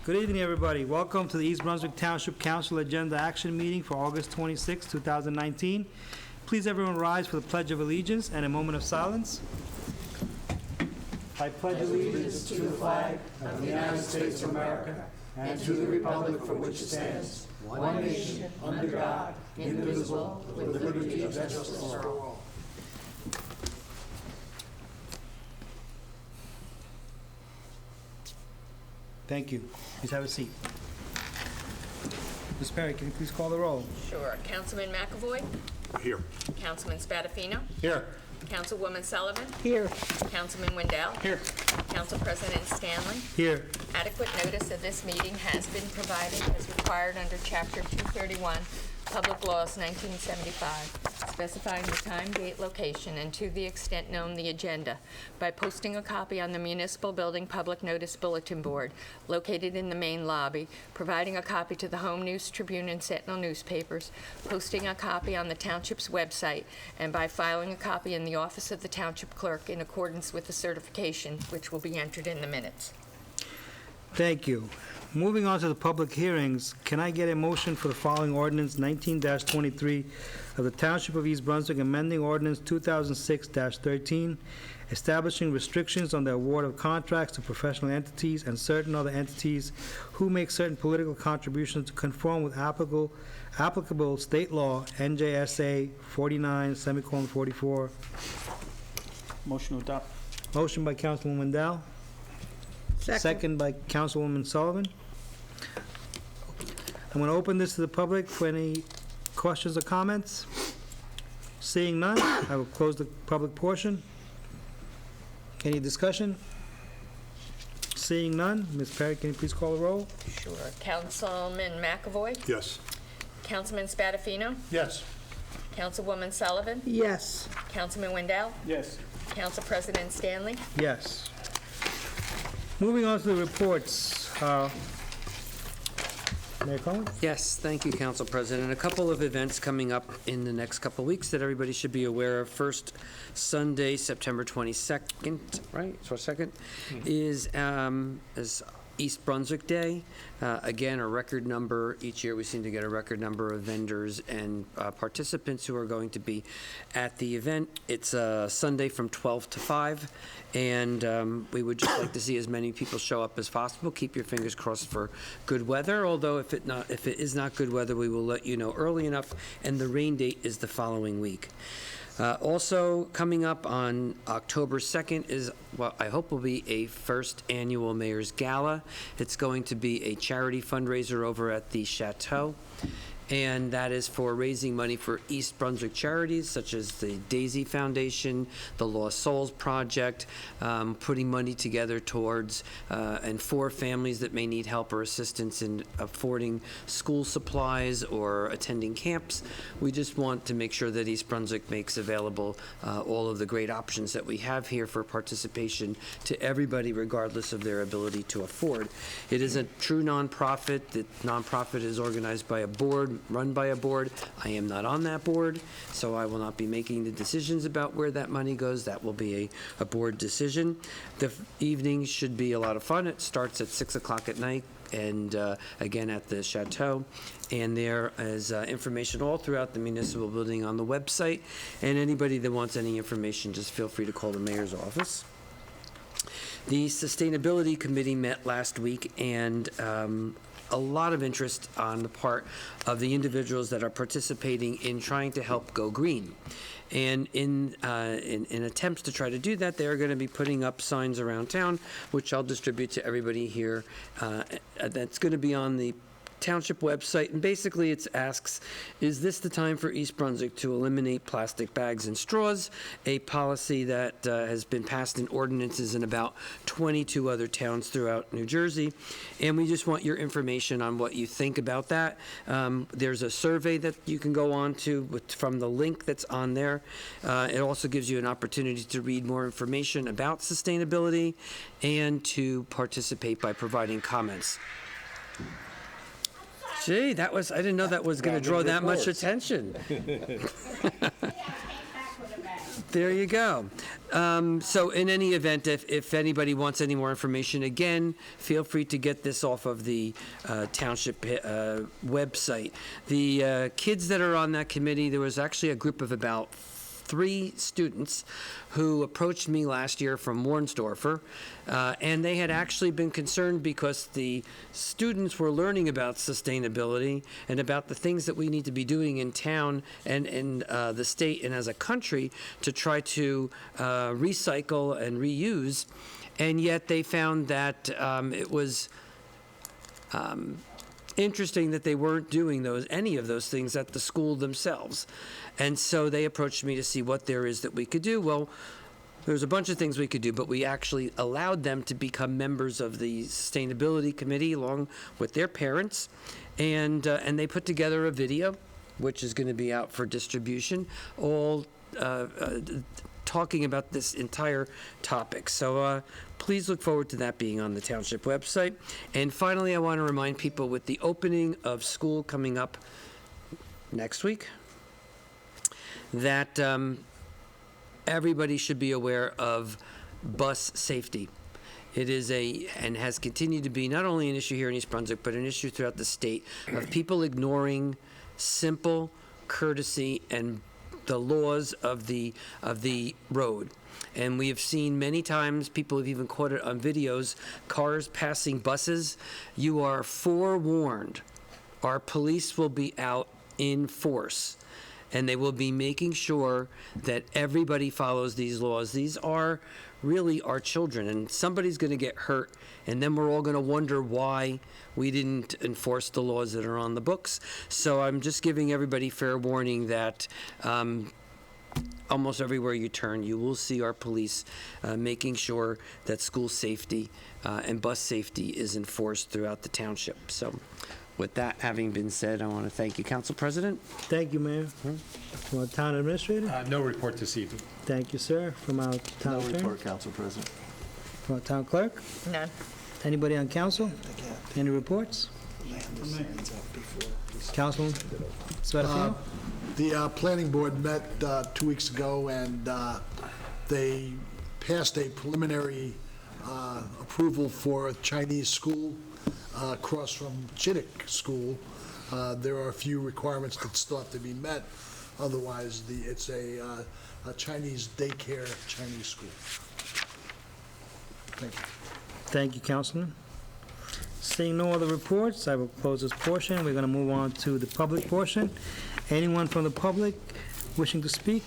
Good evening, everybody. Welcome to the East Brunswick Township Council Agenda Action Meeting for August 26, 2019. Please, everyone, rise for the Pledge of Allegiance and a moment of silence. I pledge allegiance To the flag of the United States of America and to the republic for which it stands, one nation, under God, indivisible, with liberty and justice for all. Thank you. Please have a seat. Ms. Perry, can you please call the roll? Sure. Councilman McAvoy. Here. Councilman Spadafino. Here. Councilwoman Sullivan. Here. Councilman Wendell. Here. Council President Stanley. Here. Adequate notice of this meeting has been provided as required under Chapter 231, Public Laws 1975, specifying the time, date, location, and to the extent known the agenda by posting a copy on the Municipal Building Public Notice Bulletin Board located in the main lobby, providing a copy to the Home News Tribune and Sentinel newspapers, posting a copy on the Township's website, and by filing a copy in the office of the Township Clerk in accordance with the certification, which will be entered in the minutes. Thank you. Moving on to the public hearings, can I get a motion for the following ordinance 19-23 of the Township of East Brunswick, amending ordinance 2006-13, establishing restrictions on the award of contracts to professional entities and certain other entities who make certain political contributions to conform with applicable state law, NJSA 49:44. Motion to adopt. Motion by Councilwoman Wendell. Second by Councilwoman Sullivan. I'm going to open this to the public for any questions or comments. Seeing none, I will close the public portion. Any discussion? Seeing none, Ms. Perry, can you please call the roll? Sure. Councilman McAvoy. Yes. Councilman Spadafino. Yes. Councilwoman Sullivan. Yes. Councilman Wendell. Yes. Council President Stanley. Yes. Moving on to the reports. Mayor Cohen? Yes, thank you, Council President. A couple of events coming up in the next couple of weeks that everybody should be aware of. First, Sunday, September 22nd, right? 22nd, is East Brunswick Day. Again, a record number. Each year we seem to get a record number of vendors and participants who are going to be at the event. It's Sunday from 12 to 5, and we would just like to see as many people show up as possible. Keep your fingers crossed for good weather, although if it is not good weather, we will let you know early enough, and the rain date is the following week. Also coming up on October 2nd is what I hope will be a first annual Mayor's Gala. It's going to be a charity fundraiser over at the Chateau, and that is for raising money for East Brunswick charities such as the Daisy Foundation, the Lost Souls Project, putting money together towards and for families that may need help or assistance in affording school supplies or attending camps. We just want to make sure that East Brunswick makes available all of the great options that we have here for participation to everybody regardless of their ability to afford. It is a true nonprofit. The nonprofit is organized by a board, run by a board. I am not on that board, so I will not be making the decisions about where that money goes. That will be a board decision. The evening should be a lot of fun. It starts at 6 o'clock at night, and again at the Chateau. And there is information all throughout the municipal building on the website. And anybody that wants any information, just feel free to call the mayor's office. The Sustainability Committee met last week, and a lot of interest on the part of the individuals that are participating in trying to help go green. And in attempts to try to do that, they're going to be putting up signs around town, which I'll distribute to everybody here. That's going to be on the Township website, and basically it asks, is this the time for East Brunswick to eliminate plastic bags and straws, a policy that has been passed in ordinances in about 22 other towns throughout New Jersey, and we just want your information on what you think about that. There's a survey that you can go on to from the link that's on there. It also gives you an opportunity to read more information about sustainability and to participate by providing comments. Gee, I didn't know that was going to draw that much attention. There you go. So in any event, if anybody wants any more information, again, feel free to get this off of the Township website. The kids that are on that committee, there was actually a group of about 3 students who approached me last year from Warnsdorfer, and they had actually been concerned because the students were learning about sustainability and about the things that we need to be doing in town and in the state and as a country to try to recycle and reuse, and yet they found that it was interesting that they weren't doing any of those things at the school themselves. And so they approached me to see what there is that we could do. Well, there's a bunch of things we could do, but we actually allowed them to become members of the Sustainability Committee along with their parents. And they put together a video, which is going to be out for distribution, all talking about this entire topic. So please look forward to that being on the Township website. And finally, I want to remind people with the opening of school coming up next week, that everybody should be aware of bus safety. It is and has continued to be not only an issue here in East Brunswick, but an issue throughout the state of people ignoring simple courtesy and the laws of the road. And we have seen many times, people have even caught it on videos, cars passing buses. You are forewarned. Our police will be out in force, and they will be making sure that everybody follows these laws. These are really our children, and somebody's going to get hurt, and then we're all going to wonder why we didn't enforce the laws that are on the books. So I'm just giving everybody fair warning that almost everywhere you turn, you will see our police making sure that school safety and bus safety is enforced throughout the township. So with that having been said, I want to thank you, Council President. Thank you, Mayor. From our Town Administrator? No report this evening. Thank you, sir. From our Town No Attorney? report, Council President. From our Town Clerk? None. Anybody on council? Any reports? Councilman Spadafino? The planning board met 2 weeks ago, and they passed a preliminary approval for a Chinese school across from Chittick School. There are a few requirements that still have to be met. Otherwise, it's a Chinese daycare Chinese school. Thank you. Thank you, Councilman. Seeing no other reports, I will close this portion. We're going to move on to the public portion. Anyone from the public wishing to speak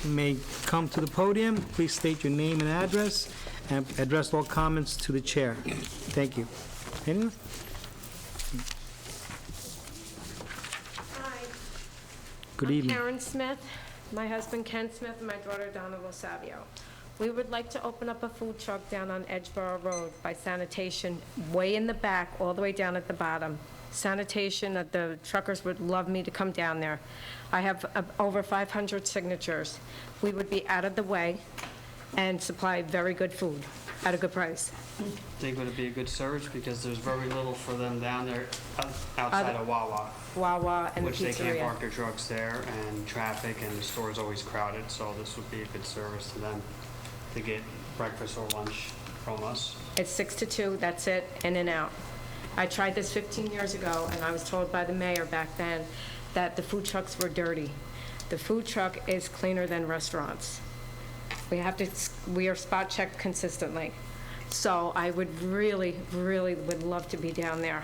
may come to the podium. Please state your name and address, and address all comments to the chair. Thank you. Anyone? Hi. Good evening. I'm Karen Smith, my husband Ken Smith, and my daughter Donna Losavio. We would like to open up a food truck down on Edgeboro Road by sanitation, way in the back, all the way down at the bottom. Sanitation, the truckers would love me to come down there. I have over 500 signatures. We would be out of the way and supply very good food at a good price. I think it would be a good service because there's very little for them down there outside of Wawa, Wawa and the which they can't pizzeria. park their trucks there, and traffic, and the store's always crowded, so this would be a good service to them to get breakfast or lunch from us. It's 6 to 2, that's it, in and out. I tried this 15 years ago, and I was told by the mayor back then that the food trucks were dirty. The food truck is cleaner than restaurants. We are spot checked consistently. So I would really would love to be down there.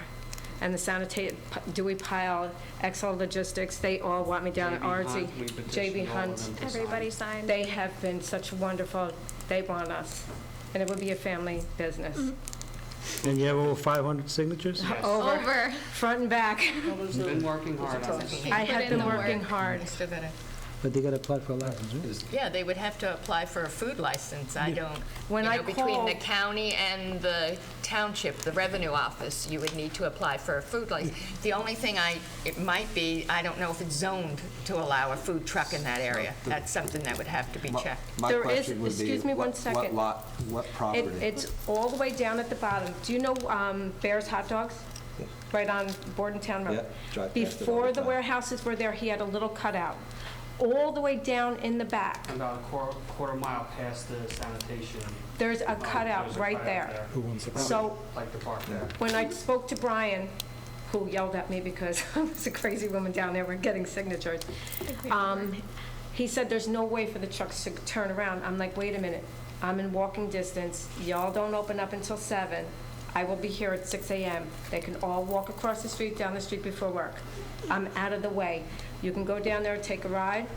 And the Dewey Pile, XL Logistics, they all want me down at RZ. JB Hunt. Everybody signed. They have been such wonderful, they want us. And it would be a family business. And you have over 500 signatures? Yes. Over, front and back. We've been working hard on this. I have been working hard. But they got to apply for a license, right? Yeah, they would have to apply for a food license. I don't, When I between the called- county and the township, the revenue office, you would need to apply for a food license. The only thing it might be, I don't know if it's zoned to allow a food truck in that area. That's something that would have to be checked. My There is- question would be, excuse me one what second. lot, what property? It's all the way down at the bottom. Do you know Bear's Hot Dogs? Right on Bordentown Road. Yeah, drive past it all Before the the time. warehouses were there, he had a little cutout. all the way down in the back. About a quarter mile past the sanitation. There's a there's cutout a right cutout there. there. So Like the park there. when I spoke to Brian, who yelled at me because I was a crazy woman down there, we're getting signatures, he said there's no way for the trucks to turn around. I'm like, wait a minute, I'm in walking distance, y'all don't open up until 7. I will be here at 6 a.m. They can all walk across the street, down the street before work. I'm out of the way. You can go down there and take a ride.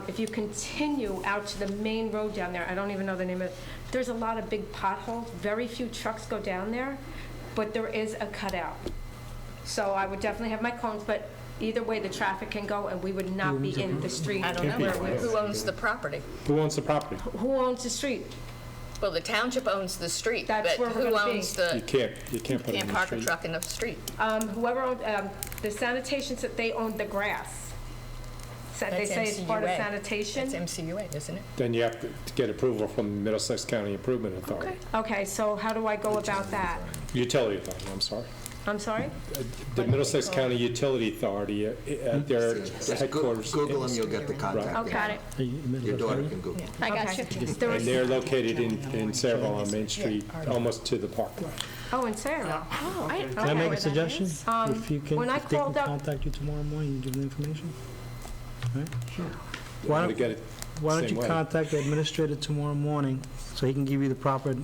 If you continue out to the main road down there, I don't even know the name of it, there's a lot of big potholes. Very few trucks go down there, but there is a cutout. So I would definitely have my cones, but either way, the traffic can go, and we would not be in the street. I don't know, who owns the property? Who owns the property? Who owns the street? Well, the township owns the street, but That's where we're who gonna be. owns the, You can't put it in can't the park a street. truck in the street? Whoever owned, the sanitation, said they owned the grass. They That's say it's part of MCUA. sanitation. It's MCUA, isn't it? Then you have to get approval from Middlesex County Improvement Authority. Okay, so how do I go about that? Utility Authority, I'm sorry. I'm sorry? The Middlesex County Utility Authority at their headquarters. Google and you'll get the contact. Okay. Your daughter can Google. I got Okay. you. There And was- they're located in Saraville on Main Street, almost to the parkway. Oh, in Saraville. Can I make a suggestion? If you can, when I if they can called up- contact you tomorrow morning and give them the information? All right? Want to Why get it don't same you way. contact the administrator tomorrow morning, so he can give you the proper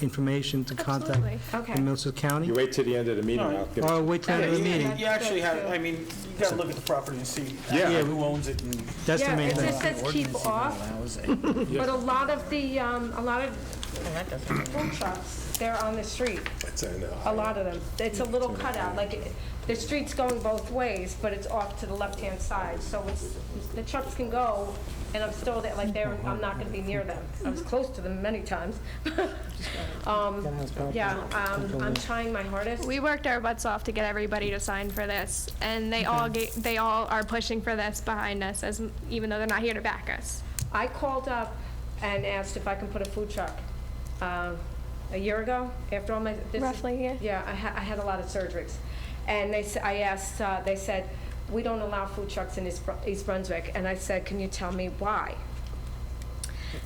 information to contact Okay. in Middlesex County? You wait till the end of the meeting, I'll give it to Or you. wait till the end of the meeting? You actually have, I mean, you gotta look at the property and see Yeah. who owns it and. That's the Yeah, main it thing. just says keep off, but a lot of the, a lot of And that doesn't, food trucks, they're on the street. It's in, A lot of them. It's a little cutout, like, the street's going both ways, but it's off to the left-hand side, so it's, the trucks can go, and I'm still there, like, I'm not gonna be near them. I was close to them many times. Yeah, I'm trying my hardest. We worked our butts off to get everybody to sign for this, and they all are pushing for this behind us, even though they're not here to back us. I called up and asked if I can put a food truck, a year ago, after all my. Roughly, yeah. Yeah, I had a lot of surgeries. And I asked, they said, we don't allow food trucks in East Brunswick. And I said, can you tell me why?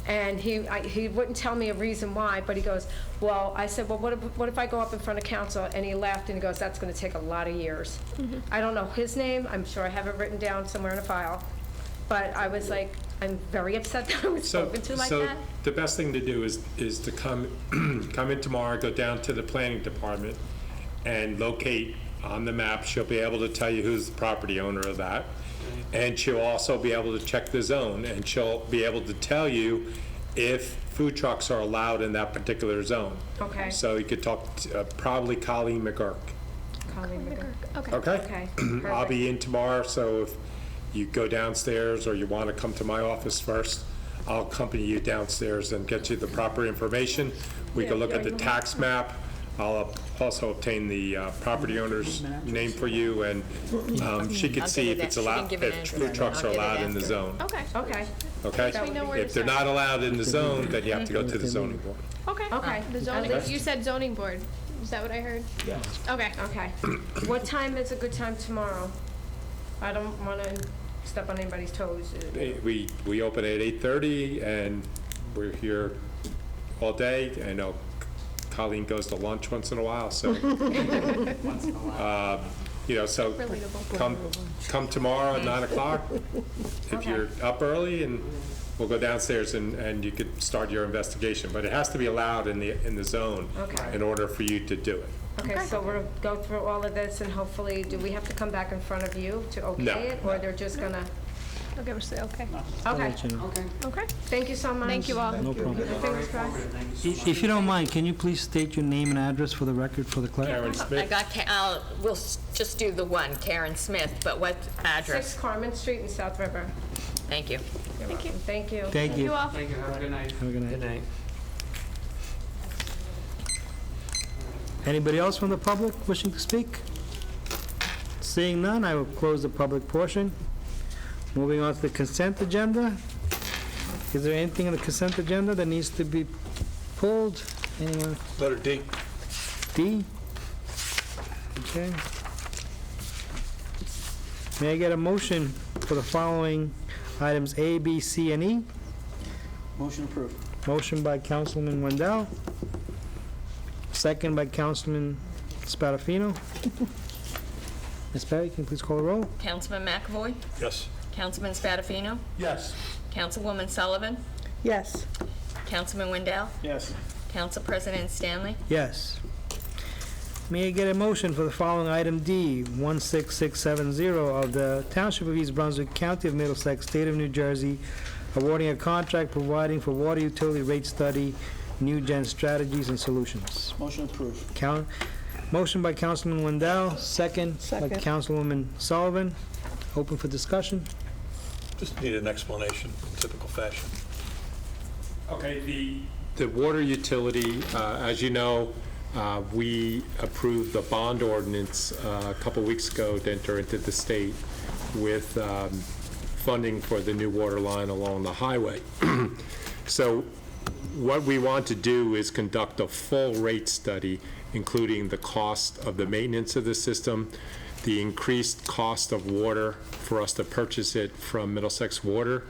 And he wouldn't tell me a reason why, but he goes, well, I said, well, what if I go up in front of council? And he laughed and he goes, that's gonna take a lot of years. I don't know his name, I'm sure I have it written down somewhere in a file, but I was like, I'm very upset that I was spoken to like that. So the best thing to do is to come in tomorrow, go down to the planning department and locate on the map. She'll be able to tell you who's the property owner of that. And she'll also be able to check the zone, and she'll be able to tell you if food trucks are allowed in that particular zone. Okay. So you could talk to probably Colleen McGurk. Colleen McGurk. Okay. Okay? Okay, I'll perfect. be in tomorrow, so if you go downstairs or you want to come to my office first, I'll accompany you downstairs and get you the proper information. We can look at the tax map. I'll also obtain the property owner's name for you, and she could I'll see give if you it's that. She allowed, didn't give an if address. food trucks I'll are get it allowed in the after. zone, Okay. Okay, okay? We know where to If they're send. not allowed in the zone, then you have to go to the zoning board. Okay. okay. The zoning, you said zoning board. Is that what I heard? Yeah. Okay. Okay. What time is a good time tomorrow? I don't want to step on anybody's toes. We open at 8:30, and we're here all day. I know Colleen goes to lunch once in a while, so, so Relatable. come tomorrow at 9 o'clock if Okay. you're up early, and we'll go downstairs and you could start your investigation. But it has to be allowed in the zone Okay. in order for you to do it. Okay, so we're gonna go through all of this, and hopefully, do we have to come back in front of you to No. okay it? Or they're just gonna, They'll give us the okay. I'll okay, let you know. Okay. thank you so much. Thank you all. No problem. Fingers crossed. If you don't mind, can you please state your name and address for the record for the clerk? Karen I Smith? got, we'll just do the one, Karen Smith, but what 6 address? Carmen Street in South River. Thank you. Thank you. Thank Thank you. you all. Thank you, have a good night. Have a good night. Good night. Anybody else from the public wishing to speak? Seeing none, I will close the public portion. Moving on to the consent agenda. Is there anything in the consent agenda that needs to be pulled? Anyone? Letter D. D? Okay. May I get a motion for the following items A, B, C, and E. Motion approved. Motion by Councilman Wendell, second by Councilman Spadafino. Ms. Perry, can you please call the roll? Councilman McAvoy, Yes. Councilman Spadafino, Yes. Councilwoman Sullivan, Yes. Councilman Wendell, Yes. Council President Stanley. Yes. May I get a motion for the following item D, 16670 of the Township of East Brunswick, County of Middlesex, State of New Jersey, awarding a contract providing for water utility rate study, new gen strategies and solutions. Motion approved. Motion by Councilman Wendell, second by Councilwoman Sullivan. Open for discussion. Just need an explanation in typical fashion. Okay, the water utility, as you know, we approved the bond ordinance a couple weeks ago to enter into the state with funding for the new water line along the highway. So what we want to do is conduct a full rate study, including the cost of the maintenance of the system, the increased cost of water for us to purchase it from Middlesex Water,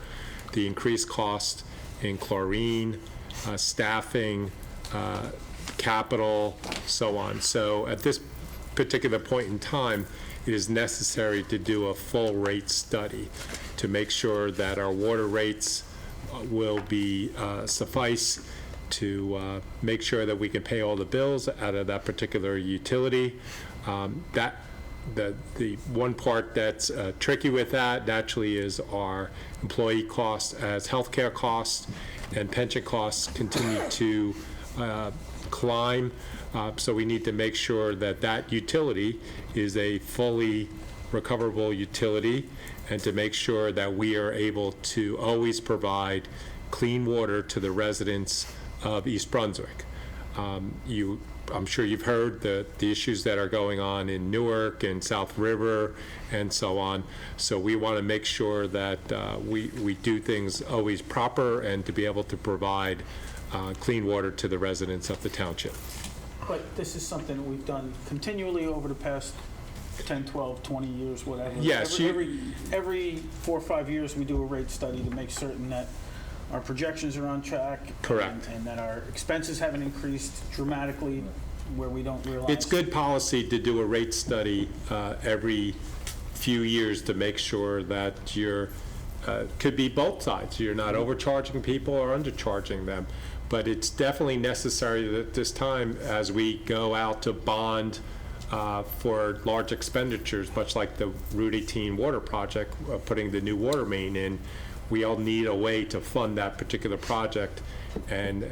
the increased cost in chlorine, staffing, capital, so on. So at this particular point in time, it is necessary to do a full rate study to make sure that our water rates will be suffice to make sure that we can pay all the bills out of that particular utility. The one part that's tricky with that naturally is our employee costs, as healthcare costs and pension costs continue to climb. So we need to make sure that that utility is a fully recoverable utility, and to make sure that we are able to always provide clean water to the residents of East Brunswick. I'm sure you've heard the issues that are going on in Newark and South River and so on. So we want to make sure that we do things always proper and to be able to provide clean water to the residents of the township. But this is something that we've done continually over the past 10, 12, 20 years, whatever. Yes, Every 4 or 5 years, we do a rate study to make certain that our projections are on track. Correct. And that our expenses haven't increased dramatically where we don't realize. It's good policy to do a rate study every few years to make sure that you're, could be both sides. You're not overcharging people or undercharging them. But it's definitely necessary at this time, as we go out to bond for large expenditures, much like the Route 18 water project, putting the new water main in. We all need a way to fund that particular project, and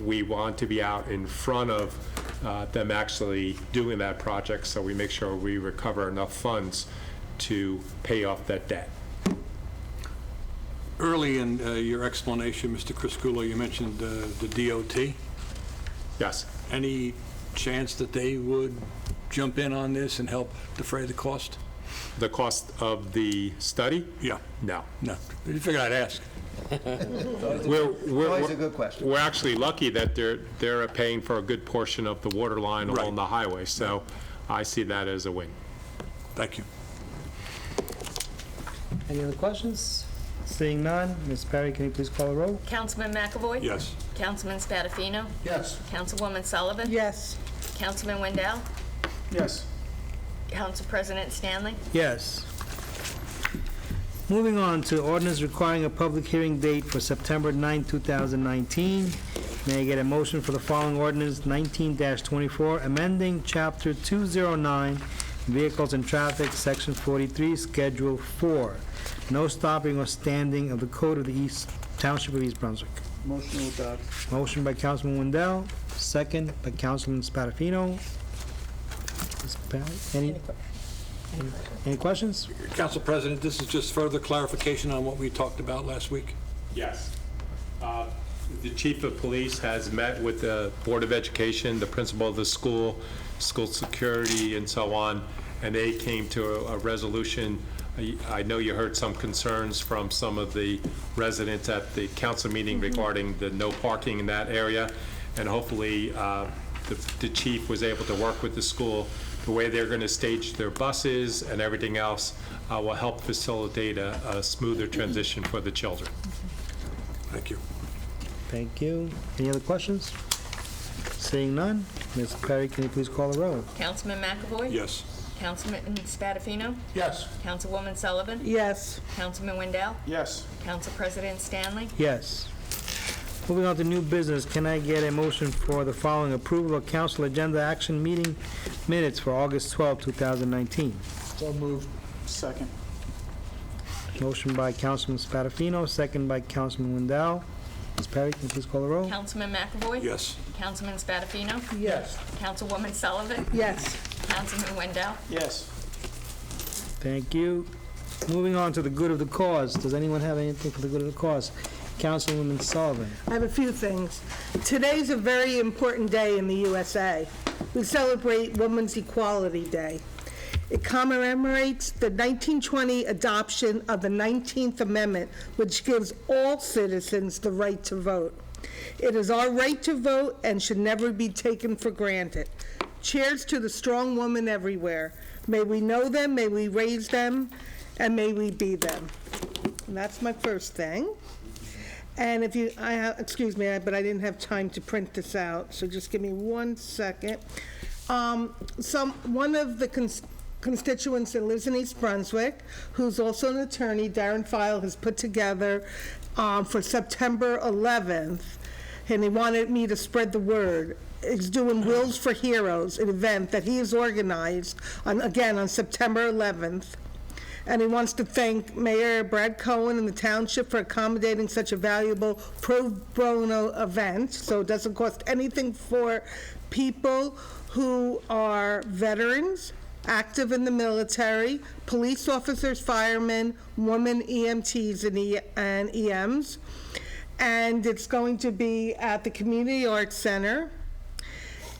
we want to be out in front of them actually doing that project, so we make sure we recover enough funds to pay off that debt. Early in your explanation, Mr. Criscuolo, you mentioned the DOT. Yes. Any chance that they would jump in on this and help defray the cost? The cost of the study? Yeah. No. No. You figured I'd ask. Always a good question. We're actually lucky that they're paying for a good portion of the water line along the highway, so I see that as a win. Thank you. Any other questions? Seeing none, Ms. Perry, can you please call the roll? Councilman McAvoy? Yes. Councilman Spadafino? Yes. Councilwoman Sullivan? Yes. Councilman Wendell? Yes. Council President Stanley? Yes. Moving on to ordinance requiring a public hearing date for September 9, 2019. May I get a motion for the following ordinance, 19-24, amending Chapter 209, Vehicles and Traffic, Section 43, Schedule 4, no stopping or standing of the Code of the East Township of East Brunswick. Motion to adopt. Motion by Councilman Wendell, second by Councilman Spadafino. Ms. Perry, any questions? Council President, this is just further clarification on what we talked about last week. Yes. The chief of police has met with the Board of Education, the principal of the school, school security, and so on, and they came to a resolution. I know you heard some concerns from some of the residents at the council meeting regarding the no parking in that area, and hopefully the chief was able to work with the school. The way they're going to stage their buses and everything else will help facilitate a smoother transition for the children. Thank you. Thank you. Any other questions? Seeing none, Ms. Perry, can you please call the roll? Councilman McAvoy? Yes. Councilman Spadafino? Yes. Councilwoman Sullivan? Yes. Councilman Wendell? Yes. Council President Stanley? Yes. Moving on to new business, can I get a motion for the following approval of council agenda action meeting minutes for August 12, 2019? So moved. Second. Motion by Councilman Spadafino, second by Councilman Wendell. Ms. Perry, can you please call the roll? Councilman McAvoy? Yes. Councilman Spadafino? Yes. Councilwoman Sullivan? Yes. Councilman Wendell? Yes. Thank you. Moving on to the good of the cause. Does anyone have anything for the good of the cause? Councilwoman Sullivan. I have a few things. Today's a very important day in the USA. We celebrate Women's Equality Day. It commemorates the 1920 adoption of the 19th Amendment, which gives all citizens the right to vote. It is our right to vote and should never be taken for granted. Cheers to the strong women everywhere. May we know them, may we raise them, and may we be them. And that's my first thing. And if you, excuse me, but I didn't have time to print this out, so just give me 1 second. One of the constituents that lives in East Brunswick, who's also an attorney, Darren File, has put together for September 11th, and he wanted me to spread the word. He's doing Wills for Heroes, an event that he has organized, on September 11th. And he wants to thank Mayor Brad Cohen and the Township for accommodating such a valuable pro bono event, so it doesn't cost anything for people who are veterans, active in the military, police officers, firemen, women EMTs and EMs. And it's going to be at the Community Arts Center.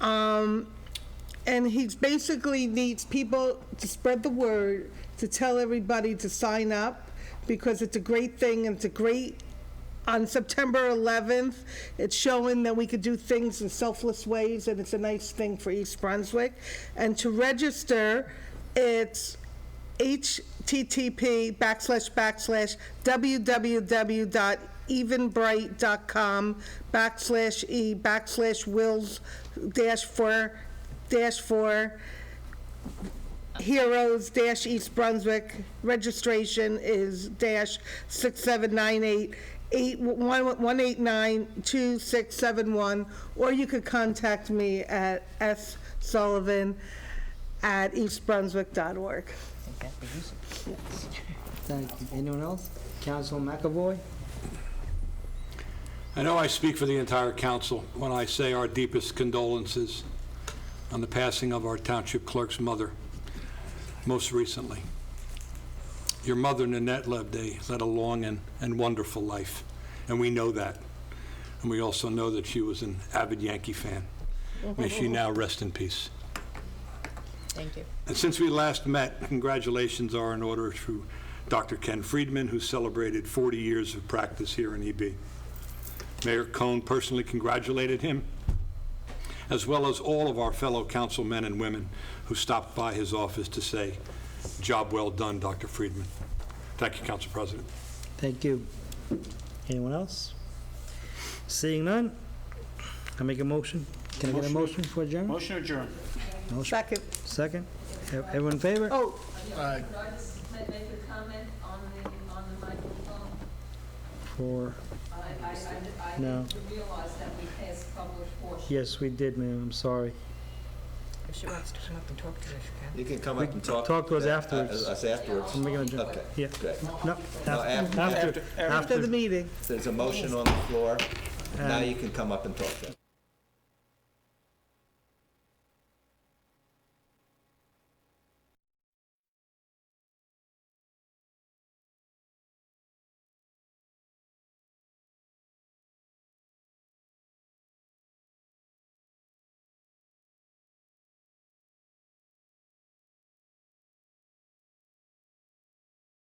And he basically needs people to spread the word, to tell everybody to sign up, because it's a great thing, and it's a great, on September 11th, it's showing that we could do things in selfless ways, and it's a nice thing for East Brunswick. And to register, it's http://www.evenbright.com/e/wills-4 Heroes-East Brunswick. Registration is -6798 189-2671, or you could contact me at ssullivan@eastbrunswick.org. Thank you. Anyone else? Councilman McAvoy? I know I speak for the entire council when I say our deepest condolences on the passing of our township clerk's mother, most recently. Your mother, Nanette, led a long and wonderful life, and we know that. And we also know that she was an avid Yankee fan. May she now rest in peace. Thank you. And since we last met, congratulations are in order to Dr. Ken Friedman, who celebrated 40 years of practice here in EB. Mayor Cohn personally congratulated him, as well as all of our fellow councilmen and women who stopped by his office to say, "Job well done, Dr. Friedman." Thank you, Council President. Thank you. Anyone else? Seeing none, I make a motion. Can I get a motion for adjournment? Motion adjourned. Motion. Second. Second? Everyone in favor? Oh, Aye. Could I just make a comment on the microphone? For, I No. didn't realize that we passed public portion. yes, we did, ma'am, I'm sorry. If she wants to come up and talk to us, she can. You can come up and talk. Talk to us afterwards. Us afterwards. I'm making a joke. Okay. Yeah. Good. No, after- after after the meeting. There's a motion on the floor. Now you can come up and talk then.